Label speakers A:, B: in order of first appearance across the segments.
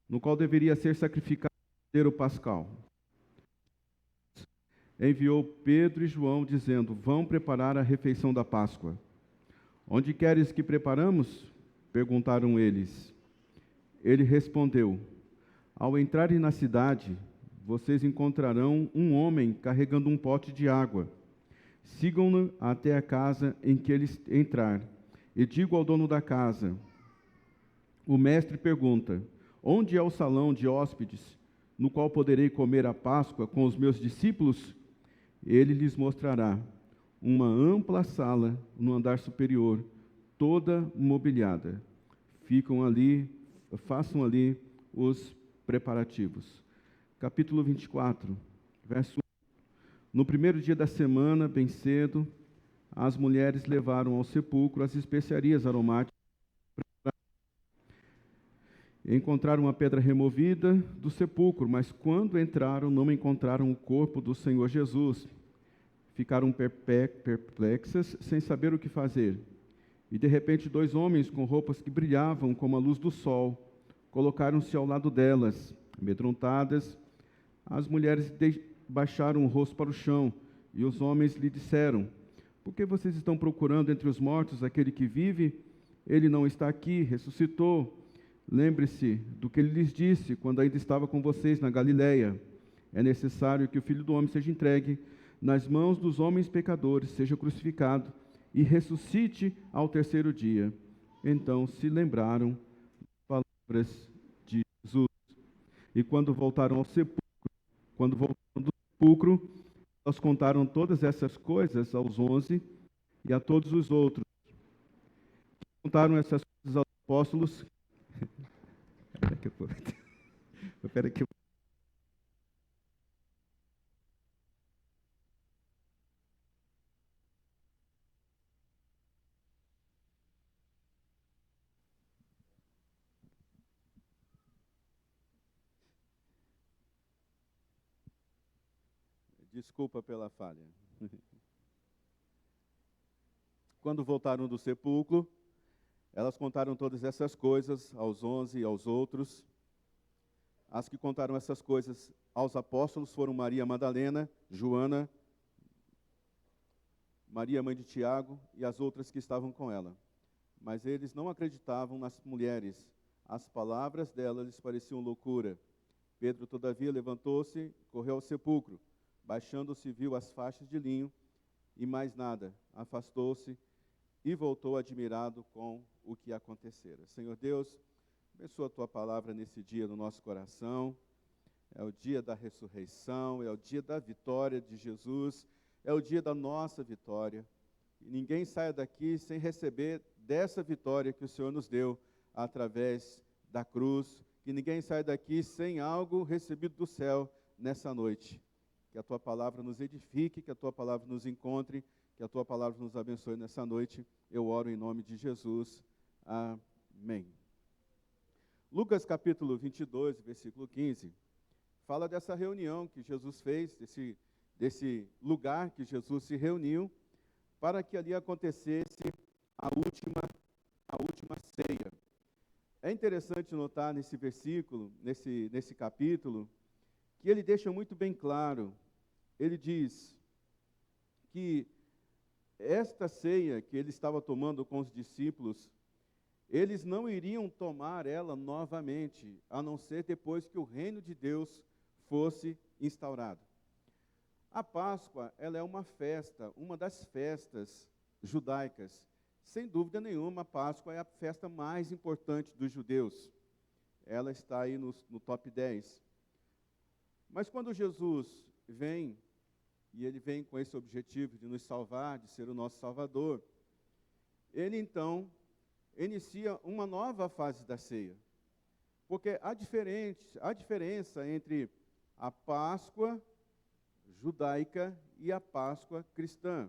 A: no qual deveria ser sacrificado o cordeiro pascal. Enviou Pedro e João, dizendo: vão preparar a refeição da Páscoa. Onde queres que preparamos? Perguntaram eles. Ele respondeu: ao entrarem na cidade, vocês encontrarão um homem carregando um pote de água. Sigam-no até a casa em que ele entrar, e digo ao dono da casa: o mestre pergunta: onde é o salão de hóspedes, no qual poderei comer a Páscoa com os meus discípulos? Ele lhes mostrará uma ampla sala no andar superior, toda mobiliada. Façam ali os preparativos. Capítulo 24, verso 1. No primeiro dia da semana, bem cedo, as mulheres levaram ao sepulcro as especiarias aromáticas. Encontraram a pedra removida do sepulcro, mas quando entraram, não encontraram o corpo do Senhor Jesus. Ficaram perplexas, sem saber o que fazer. E de repente 2 homens com roupas que brilhavam como a luz do sol colocaram-se ao lado delas. Amedrontadas, as mulheres baixaram o rosto para o chão, e os homens lhe disseram: por que vocês estão procurando entre os mortos aquele que vive? Ele não está aqui, ressuscitou. Lembre-se do que ele lhes disse quando ainda estava com vocês na Galileia. É necessário que o Filho do Homem seja entregue nas mãos dos homens pecadores, seja crucificado e ressuscite ao terceiro dia. Então se lembraram das palavras de Jesus. E quando voltaram do sepulcro, elas contaram todas essas coisas aos 11 e a todos os outros. Contaram essas coisas aos apóstolos. Espera que eu... Desculpa pela falha. Quando voltaram do sepulcro, elas contaram todas essas coisas aos 11 e aos outros. As que contaram essas coisas aos apóstolos foram Maria Madalena, Joana, Maria, mãe de Tiago, e as outras que estavam com ela. Mas eles não acreditavam nas mulheres. As palavras delas lhes pareciam loucura. Pedro, todavia, levantou-se e correu ao sepulcro. Baixando-se, viu as faixas de linho e mais nada. Afastou-se e voltou admirado com o que acontecera. Senhor Deus, abençoa a Tua palavra nesse dia no nosso coração. É o dia da ressurreição, é o dia da vitória de Jesus, é o dia da nossa vitória. E ninguém saia daqui sem receber dessa vitória que o Senhor nos deu através da cruz. Que ninguém saia daqui sem algo recebido do céu nessa noite. Que a Tua palavra nos edifique, que a Tua palavra nos encontre, que a Tua palavra nos abençoe nessa noite. Eu oro em nome de Jesus. Amém. Lucas capítulo 22, versículo 15, fala dessa reunião que Jesus fez, desse lugar que Jesus se reuniu, para que ali acontecesse a última ceia. É interessante notar nesse versículo, nesse capítulo, que ele deixa muito bem claro, ele diz que esta ceia que ele estava tomando com os discípulos, eles não iriam tomar ela novamente, a não ser depois que o reino de Deus fosse instaurado. A Páscoa, ela é uma festa, uma das festas judaicas. Sem dúvida nenhuma, a Páscoa é a festa mais importante dos judeus. Ela está aí no top 10. Mas quando Jesus vem, e ele vem com esse objetivo de nos salvar, de ser o nosso Salvador, ele então inicia uma nova fase da ceia. Porque a diferença entre a Páscoa judaica e a Páscoa cristã.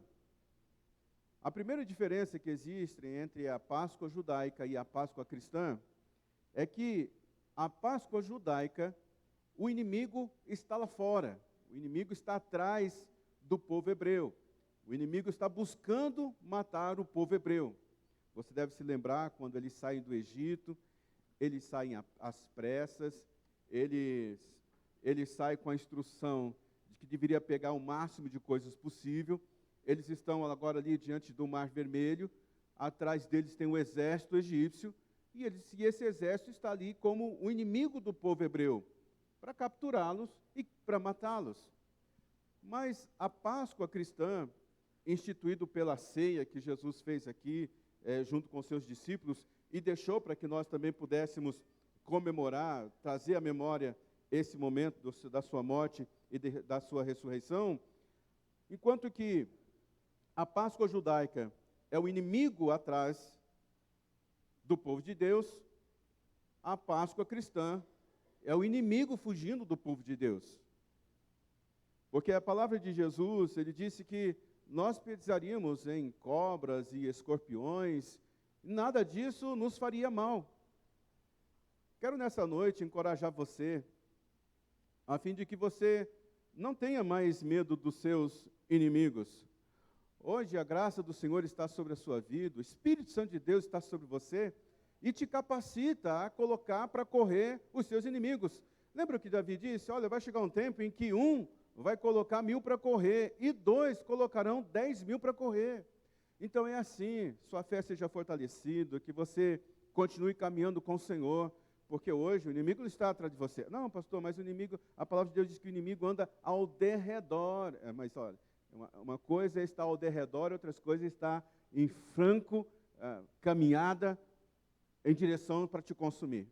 A: A primeira diferença que existe entre a Páscoa judaica e a Páscoa cristã é que a Páscoa judaica, o inimigo está lá fora, o inimigo está atrás do povo hebreu, o inimigo está buscando matar o povo hebreu. Você deve se lembrar, quando eles saem do Egito, eles saem às pressas, eles saem com a instrução de que deveria pegar o máximo de coisas possível. Eles estão agora ali diante do Mar Vermelho, atrás deles tem o exército egípcio, e esse exército está ali como o inimigo do povo hebreu, para capturá-los e para matá-los. Mas a Páscoa cristã, instituído pela ceia que Jesus fez aqui, junto com seus discípulos, e deixou para que nós também pudéssemos comemorar, trazer à memória esse momento da sua morte e da sua ressurreição, enquanto que a Páscoa judaica é o inimigo atrás do povo de Deus, a Páscoa cristã é o inimigo fugindo do povo de Deus. Porque a palavra de Jesus, ele disse que nós pisaríamos em cobras e escorpiões, e nada disso nos faria mal. Quero nessa noite encorajar você, a fim de que você não tenha mais medo dos seus inimigos. Hoje a graça do Senhor está sobre a sua vida, o Espírito Santo de Deus está sobre você e te capacita a colocar para correr os seus inimigos. Lembra o que Davi disse? Olha, vai chegar um tempo em que um vai colocar 1000 para correr e 2 colocarão 10.000 para correr. Então é assim, sua fé seja fortalecida, que você continue caminhando com o Senhor, porque hoje o inimigo está atrás de você. Não, pastor, mas o inimigo, a palavra de Deus diz que o inimigo anda ao derredor. Mas olha, uma coisa é estar ao derredor, outra coisa é estar em franco caminhada em direção para te consumir.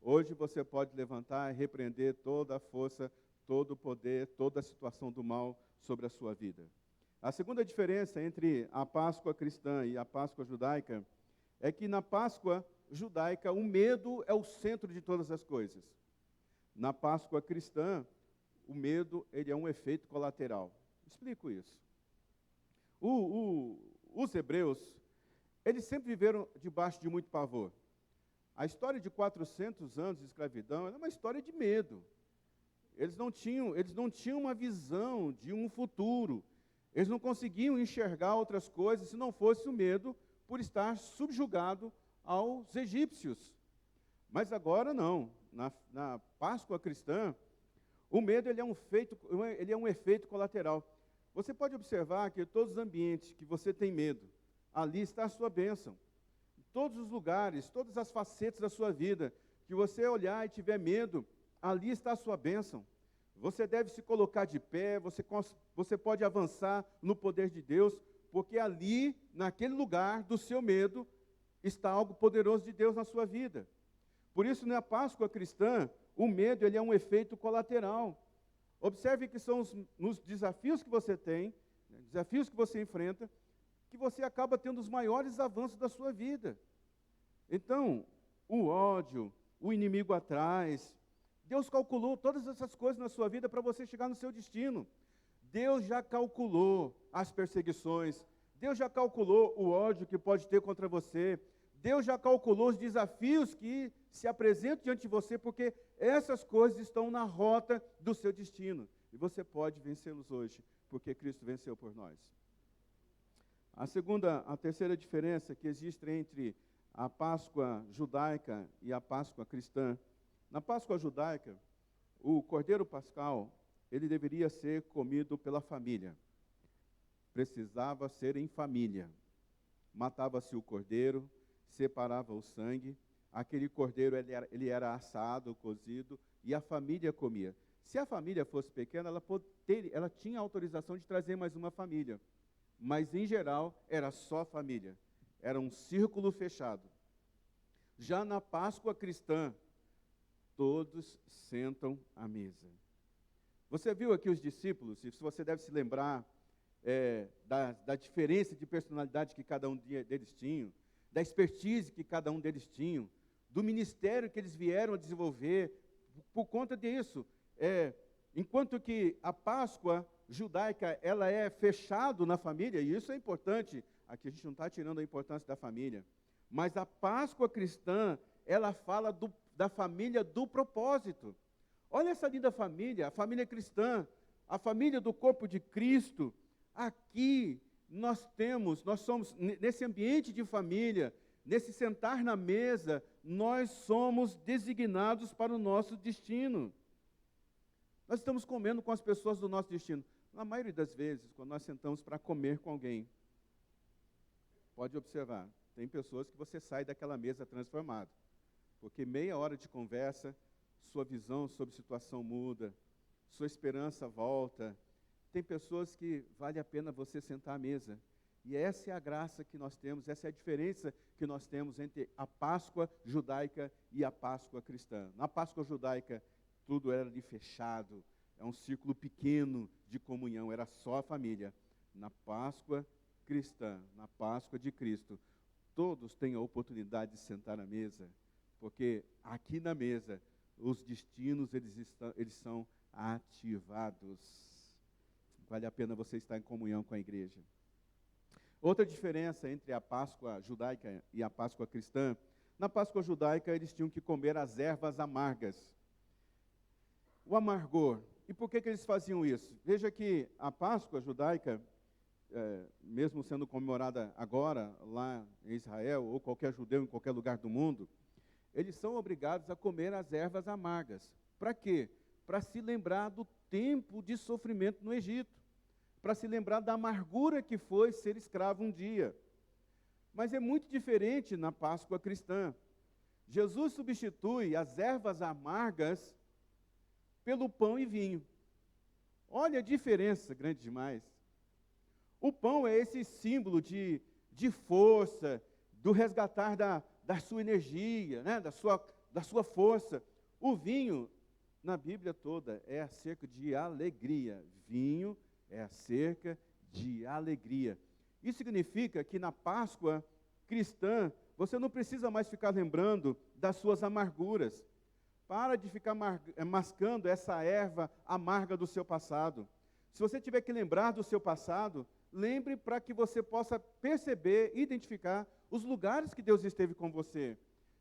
A: Hoje você pode levantar e repreender toda a força, todo o poder, toda a situação do mal sobre a sua vida. A segunda diferença entre a Páscoa cristã e a Páscoa judaica é que na Páscoa judaica o medo é o centro de todas as coisas. Na Páscoa cristã, o medo ele é um efeito colateral. Explico isso. Os hebreus, eles sempre viveram debaixo de muito pavor. A história de 400 anos de escravidão é uma história de medo. Eles não tinham uma visão de um futuro. Eles não conseguiam enxergar outras coisas se não fosse o medo por estar subjugado aos egípcios. Mas agora não. Na Páscoa cristã, o medo ele é um efeito colateral. Você pode observar que em todos os ambientes que você tem medo, ali está a sua bênção. Em todos os lugares, todas as facetas da sua vida, que você olhar e tiver medo, ali está a sua bênção. Você deve se colocar de pé, você pode avançar no poder de Deus, porque ali, naquele lugar do seu medo, está algo poderoso de Deus na sua vida. Por isso, na Páscoa cristã, o medo ele é um efeito colateral. Observe que são nos desafios que você tem, desafios que você enfrenta, que você acaba tendo os maiores avanços da sua vida. Então, o ódio, o inimigo atrás, Deus calculou todas essas coisas na sua vida para você chegar no seu destino. Deus já calculou as perseguições, Deus já calculou o ódio que pode ter contra você, Deus já calculou os desafios que se apresentam diante de você, porque essas coisas estão na rota do seu destino. E você pode vencê-los hoje, porque Cristo venceu por nós. A terceira diferença que existe entre a Páscoa judaica e a Páscoa cristã. Na Páscoa judaica, o cordeiro pascal, ele deveria ser comido pela família. Precisava ser em família. Matava-se o cordeiro, separava o sangue, aquele cordeiro ele era assado, cozido, e a família comia. Se a família fosse pequena, ela tinha autorização de trazer mais uma família, mas em geral era só família, era um círculo fechado. Já na Páscoa cristã, todos sentam à mesa. Você viu aqui os discípulos, e você deve se lembrar da diferença de personalidade que cada um deles tinha, da expertise que cada um deles tinha, do ministério que eles vieram a desenvolver. Por conta disso, enquanto que a Páscoa judaica ela é fechado na família, e isso é importante, aqui a gente não está tirando a importância da família, mas a Páscoa cristã, ela fala da família do propósito. Olha essa linda família, a família cristã, a família do corpo de Cristo. Aqui nós somos nesse ambiente de família, nesse sentar na mesa, nós somos designados para o nosso destino. Nós estamos comendo com as pessoas do nosso destino. Na maioria das vezes, quando nós sentamos para comer com alguém, pode observar, tem pessoas que você sai daquela mesa transformado, porque meia hora de conversa, sua visão sobre a situação muda, sua esperança volta. Tem pessoas que vale a pena você sentar à mesa. E essa é a graça que nós temos, essa é a diferença que nós temos entre a Páscoa judaica e a Páscoa cristã. Na Páscoa judaica, tudo era ali fechado, é um círculo pequeno de comunhão, era só a família. Na Páscoa cristã, na Páscoa de Cristo, todos têm a oportunidade de sentar à mesa, porque aqui na mesa, os destinos eles são ativados. Vale a pena você estar em comunhão com a igreja. Outra diferença entre a Páscoa judaica e a Páscoa cristã, na Páscoa judaica eles tinham que comer as ervas amargas. O amargor. E por que eles faziam isso? Veja que a Páscoa judaica, mesmo sendo comemorada agora, lá em Israel, ou qualquer judeu em qualquer lugar do mundo, eles são obrigados a comer as ervas amargas. Para quê? Para se lembrar do tempo de sofrimento no Egito, para se lembrar da amargura que foi ser escravo um dia. Mas é muito diferente na Páscoa cristã. Jesus substitui as ervas amargas pelo pão e vinho. Olha a diferença grande demais. O pão é esse símbolo de força, do resgatar da sua energia, né? da sua força. O vinho, na Bíblia toda, é acerca de alegria. Vinho é acerca de alegria. Isso significa que na Páscoa cristã, você não precisa mais ficar lembrando das suas amarguras. Para de ficar mascando essa erva amarga do seu passado. Se você tiver que lembrar do seu passado, lembre para que você possa perceber, identificar os lugares que Deus esteve com você.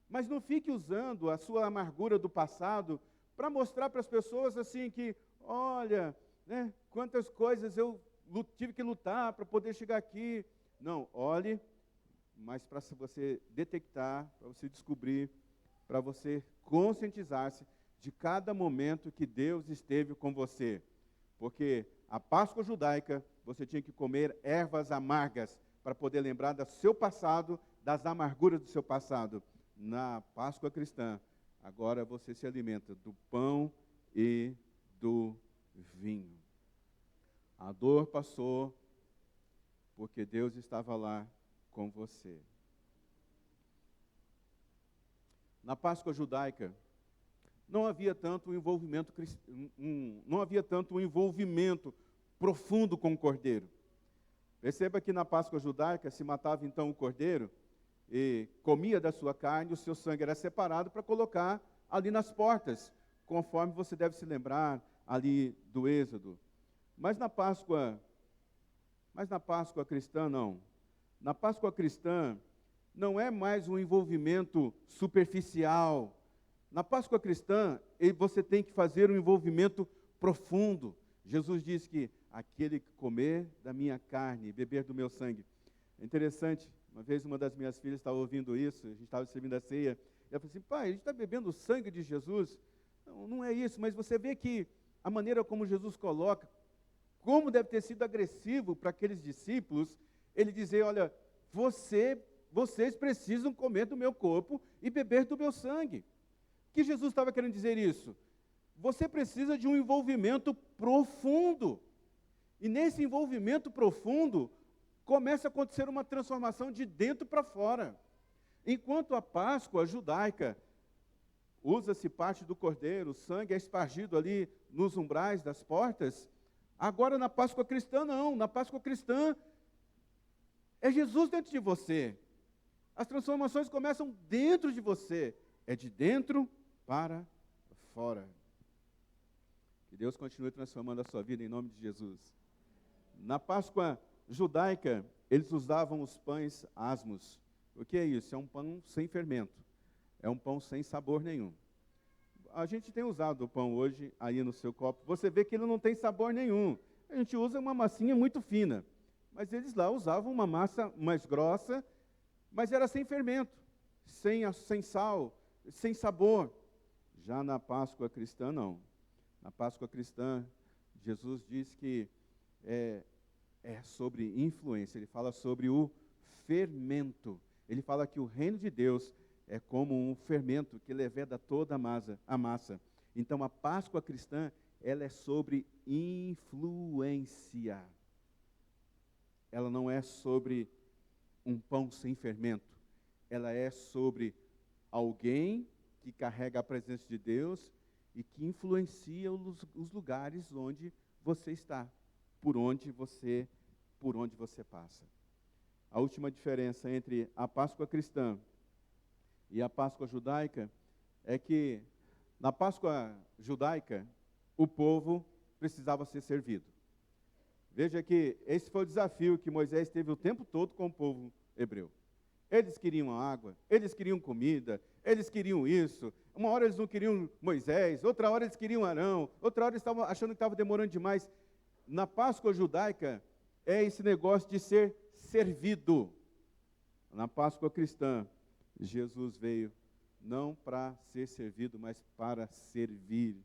A: Mas não fique usando a sua amargura do passado para mostrar para as pessoas assim que, olha, né, quantas coisas eu tive que lutar para poder chegar aqui. Não, olhe, mas para você detectar, para você descobrir, para você conscientizar-se de cada momento que Deus esteve com você. Porque a Páscoa judaica, você tinha que comer ervas amargas para poder lembrar do seu passado, das amarguras do seu passado. Na Páscoa cristã, agora você se alimenta do pão e do vinho. A dor passou porque Deus estava lá com você. Na Páscoa judaica, não havia tanto envolvimento profundo com o cordeiro. Perceba que na Páscoa judaica se matava então o cordeiro e comia da sua carne, o seu sangue era separado para colocar ali nas portas, conforme você deve se lembrar ali do Êxodo. Mas na Páscoa cristã não. Na Páscoa cristã não é mais um envolvimento superficial. Na Páscoa cristã, você tem que fazer um envolvimento profundo. Jesus diz que aquele que comer da minha carne e beber do meu sangue. É interessante, uma vez uma das minhas filhas estava ouvindo isso, a gente estava servindo a ceia, e ela falou assim, pai, a gente está bebendo o sangue de Jesus? Não é isso, mas você vê que a maneira como Jesus coloca, como deve ter sido agressivo para aqueles discípulos, ele dizer, olha, vocês precisam comer do meu corpo e beber do meu sangue. Que Jesus estava querendo dizer isso? Você precisa de um envolvimento profundo. E nesse envolvimento profundo, começa a acontecer uma transformação de dentro para fora. Enquanto a Páscoa judaica, usa-se parte do cordeiro, o sangue é espargido ali nos umbrais das portas, agora na Páscoa cristã não. Na Páscoa cristã, é Jesus dentro de você. As transformações começam dentro de você. É de dentro para fora. Que Deus continue transformando a sua vida em nome de Jesus. Na Páscoa judaica, eles usavam os pães asmos. O que é isso? É um pão sem fermento. É um pão sem sabor nenhum. A gente tem usado o pão hoje aí no seu copo. Você vê que ele não tem sabor nenhum. A gente usa uma massinha muito fina. Mas eles lá usavam uma massa mais grossa, mas era sem fermento. sem sal, sem sabor. Já na Páscoa cristã, não. Na Páscoa cristã, Jesus diz que é sobre influência, ele fala sobre o fermento. Ele fala que o reino de Deus é como um fermento que leveda toda a massa. Então, a Páscoa cristã, ela é sobre influência. Ela não é sobre um pão sem fermento. Ela é sobre alguém que carrega a presença de Deus e que influencia os lugares onde você está, por onde você passa. A última diferença entre a Páscoa cristã e a Páscoa judaica é que na Páscoa judaica o povo precisava ser servido. Veja que esse foi o desafio que Moisés teve o tempo todo com o povo hebreu. Eles queriam água, eles queriam comida, eles queriam isso. Uma hora eles não queriam Moisés, outra hora eles queriam Arão, outra hora eles estavam achando que estava demorando demais. Na Páscoa judaica é esse negócio de ser servido. Na Páscoa cristã, Jesus veio não para ser servido, mas para servir.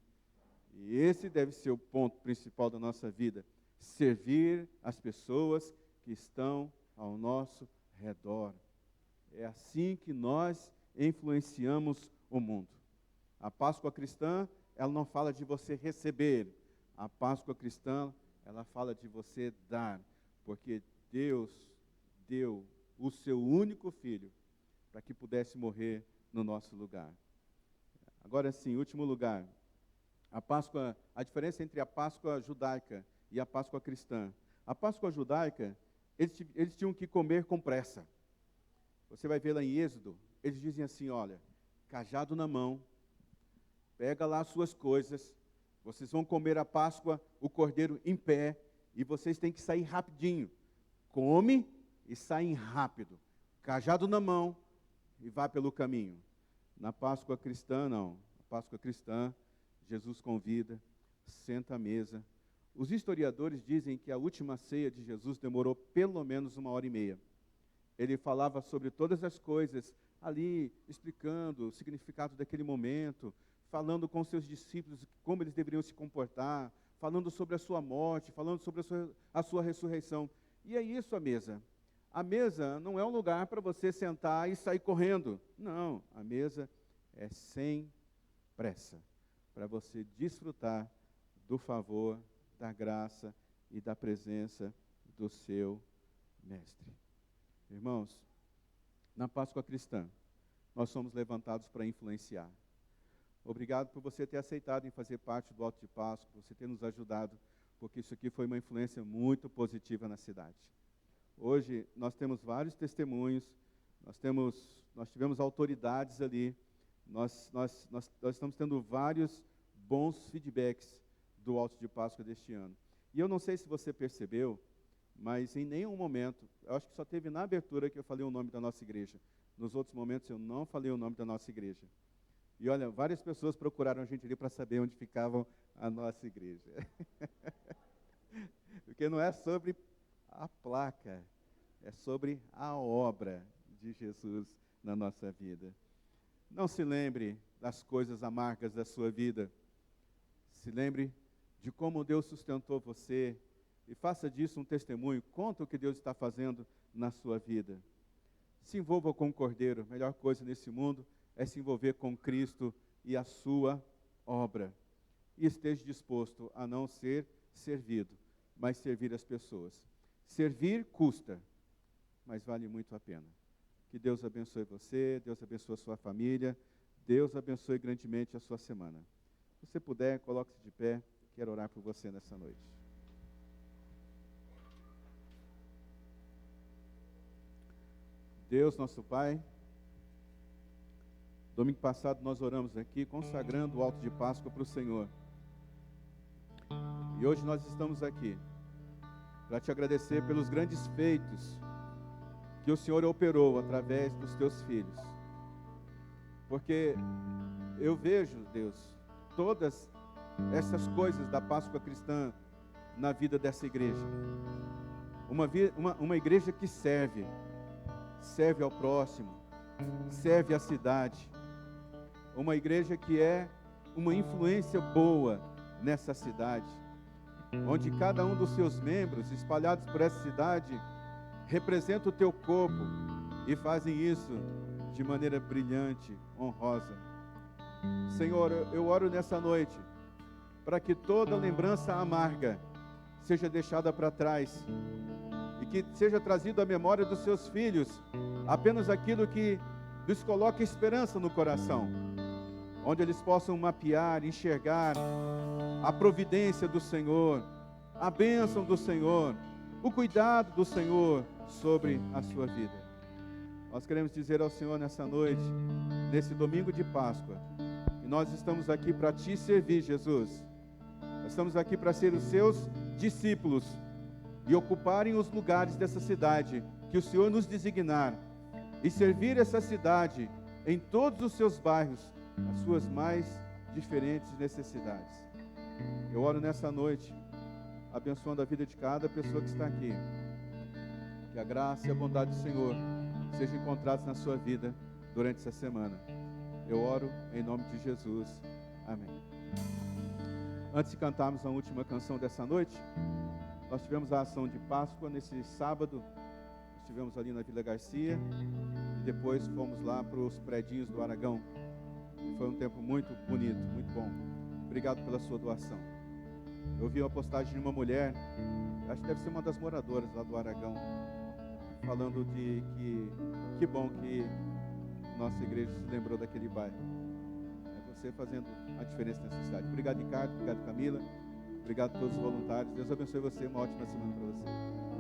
A: E esse deve ser o ponto principal da nossa vida. Servir as pessoas que estão ao nosso redor. É assim que nós influenciamos o mundo. A Páscoa cristã, ela não fala de você receber. A Páscoa cristã, ela fala de você dar. Porque Deus deu o seu único filho para que pudesse morrer no nosso lugar. Agora sim, último lugar. A diferença entre a Páscoa judaica e a Páscoa cristã. A Páscoa judaica, eles tinham que comer com pressa. Você vai ver lá em Êxodo, eles dizem assim, olha, cajado na mão, pega lá as suas coisas, vocês vão comer a Páscoa, o cordeiro em pé, e vocês têm que sair rapidinho. Come e saem rápido. Cajado na mão e vá pelo caminho. Na Páscoa cristã, não. Na Páscoa cristã, Jesus convida, senta à mesa. Os historiadores dizem que a última ceia de Jesus demorou pelo menos 1h30. Ele falava sobre todas as coisas ali, explicando o significado daquele momento, falando com seus discípulos como eles deveriam se comportar, falando sobre a sua morte, falando sobre a sua ressurreição. E é isso a mesa. A mesa não é um lugar para você sentar e sair correndo. Não, a mesa é sem pressa, para você desfrutar do favor, da graça e da presença do seu Mestre. Irmãos, na Páscoa cristã, nós somos levantados para influenciar. Obrigado por você ter aceitado em fazer parte do Alto de Páscoa, por você ter nos ajudado, porque isso aqui foi uma influência muito positiva na cidade. Hoje, nós temos vários testemunhos, nós tivemos autoridades ali, nós estamos tendo vários bons feedbacks do Alto de Páscoa deste ano. E eu não sei se você percebeu, mas em nenhum momento, eu acho que só teve na abertura que eu falei o nome da nossa igreja. Nos outros momentos eu não falei o nome da nossa igreja. E olha, várias pessoas procuraram a gente ali para saber onde ficava a nossa igreja. Porque não é sobre a placa, é sobre a obra de Jesus na nossa vida. Não se lembre das coisas amargas da sua vida. Se lembre de como Deus sustentou você e faça disso um testemunho. Conta o que Deus está fazendo na sua vida. Se envolva com o Cordeiro. A melhor coisa nesse mundo é se envolver com Cristo e a sua obra. E esteja disposto a não ser servido, mas servir as pessoas. Servir custa, mas vale muito a pena. Que Deus abençoe você, Deus abençoe a sua família, Deus abençoe grandemente a sua semana. Se você puder, coloque-se de pé, quero orar por você nessa noite. Deus, nosso Pai, domingo passado nós oramos aqui, consagrando o Alto de Páscoa para o Senhor. E hoje nós estamos aqui para te agradecer pelos grandes feitos que o Senhor operou através dos teus filhos. Porque eu vejo, Deus, todas essas coisas da Páscoa cristã na vida dessa igreja. Uma igreja que serve ao próximo, serve a cidade. Uma igreja que é uma influência boa nessa cidade, onde cada um dos seus membros, espalhados por essa cidade, representa o teu corpo e fazem isso de maneira brilhante, honrosa. Senhor, eu oro nessa noite para que toda lembrança amarga seja deixada para trás e que seja trazido à memória dos seus filhos apenas aquilo que lhes coloca esperança no coração, onde eles possam mapear, enxergar a providência do Senhor, a bênção do Senhor, o cuidado do Senhor sobre a sua vida. Nós queremos dizer ao Senhor nessa noite, nesse domingo de Páscoa, que nós estamos aqui para te servir, Jesus. Nós estamos aqui para ser os seus discípulos e ocuparem os lugares dessa cidade que o Senhor nos designar e servir essa cidade em todos os seus bairros, as suas mais diferentes necessidades. Eu oro nessa noite, abençoando a vida de cada pessoa que está aqui. Que a graça e a bondade do Senhor sejam encontrados na sua vida durante essa semana. Eu oro em nome de Jesus. Amém. Antes de cantarmos a última canção dessa noite, nós tivemos a ação de Páscoa nesse sábado. Estivemos ali na Vila Garcia e depois fomos lá para os predinhos do Aragão. E foi um tempo muito bonito, muito bom. Obrigado pela sua doação. Eu vi uma postagem de uma mulher, acho que deve ser uma das moradoras lá do Aragão, falando de que bom que nossa igreja se lembrou daquele bairro. É você fazendo a diferença nessa cidade. Obrigado, Ricardo. Obrigado, Camila. Obrigado a todos os voluntários. Deus abençoe você. Uma ótima semana para você.